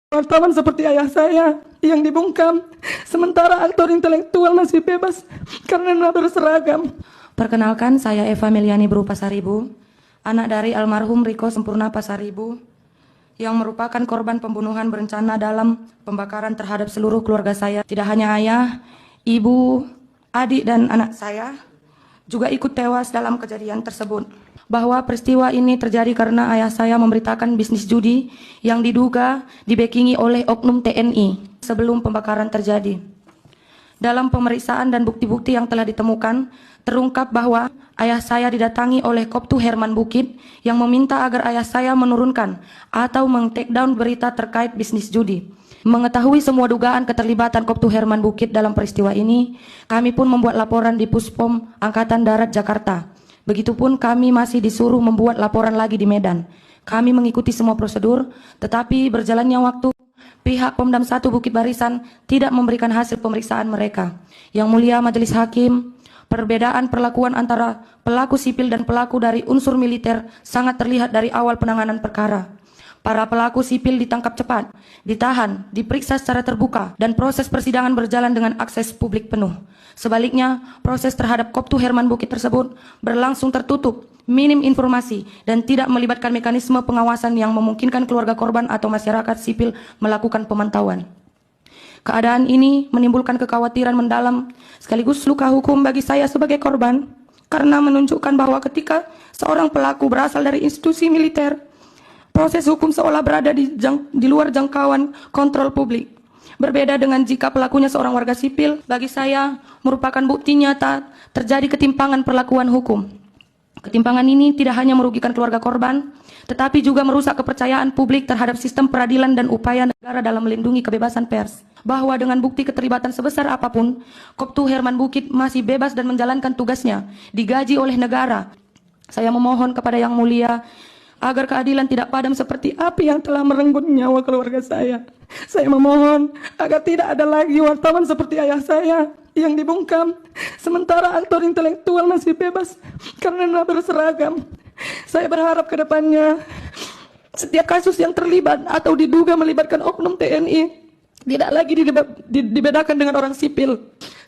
Wartawan seperti ayah saya yang dibungkam, sementara aktor intelektual masih bebas karena berseragam. Perkenalkan, saya Eva Meliani Bru Pasaribu, anak dari almarhum Riko Sempurna Pasaribu, yang merupakan korban pembunuhan berencana dalam pembakaran terhadap seluruh keluarga saya. Tidak hanya ayah, ibu, adik, dan anak saya juga ikut tewas dalam kejadian tersebut. Bahwa peristiwa ini terjadi karena ayah saya memberitakan bisnis judi yang diduga dibekingi oleh oknum TNI sebelum pembakaran terjadi. Dalam pemeriksaan dan bukti-bukti yang telah ditemukan, terungkap bahwa ayah saya didatangi oleh Koptu Herman Bukit yang meminta agar ayah saya menurunkan atau meng-take down berita terkait bisnis judi. Mengetahui semua dugaan keterlibatan Koptu Herman Bukit dalam peristiwa ini, kami pun membuat laporan di Puspom Angkatan Darat Jakarta. Begitupun kami masih disuruh membuat laporan lagi di Medan. Kami mengikuti semua prosedur, tetapi berjalannya waktu, pihak Pomdam 1 Bukit Barisan tidak memberikan hasil pemeriksaan mereka. Yang mulia Majelis Hakim, perbedaan perlakuan antara pelaku sipil dan pelaku dari unsur militer sangat terlihat dari awal penanganan perkara. Para pelaku sipil ditangkap cepat, ditahan, diperiksa secara terbuka, dan proses persidangan berjalan dengan akses publik penuh. Sebaliknya, proses terhadap Koptu Herman Bukit tersebut berlangsung tertutup, minim informasi, dan tidak melibatkan mekanisme pengawasan yang memungkinkan keluarga korban atau masyarakat sipil melakukan pemantauan. Keadaan ini menimbulkan kekhawatiran mendalam sekaligus luka hukum bagi saya sebagai korban, karena menunjukkan bahwa ketika seorang pelaku berasal dari institusi militer, proses hukum seolah berada di luar jangkauan kontrol publik. Berbeda dengan jika pelakunya seorang warga sipil, bagi saya merupakan bukti nyata terjadi ketimpangan perlakuan hukum. Ketimpangan ini tidak hanya merugikan keluarga korban, tetapi juga merusak kepercayaan publik terhadap sistem peradilan dan upaya negara dalam melindungi kebebasan pers. Bahwa dengan bukti keterlibatan sebesar apapun, Koptu Herman Bukit masih bebas dan menjalankan tugasnya, digaji oleh negara. Saya memohon kepada Yang Mulia agar keadilan tidak padam seperti api yang telah merenggut nyawa keluarga saya. Saya memohon agar tidak ada lagi wartawan seperti ayah saya yang dibungkam, sementara aktor intelektual masih bebas karena berseragam. Saya berharap ke depannya setiap kasus yang terlibat atau diduga melibatkan oknum TNI tidak lagi dibedakan dengan orang sipil,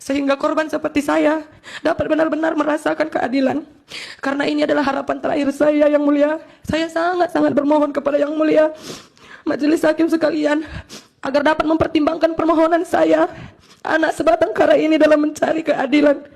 sehingga korban seperti saya dapat benar-benar merasakan keadilan. Karena ini adalah harapan terakhir saya, Yang Mulia. Saya sangat-sangat bermohon kepada Yang Mulia Majelis Hakim sekalian agar dapat mempertimbangkan permohonan saya, anak sebatang kara ini, dalam mencari keadilan.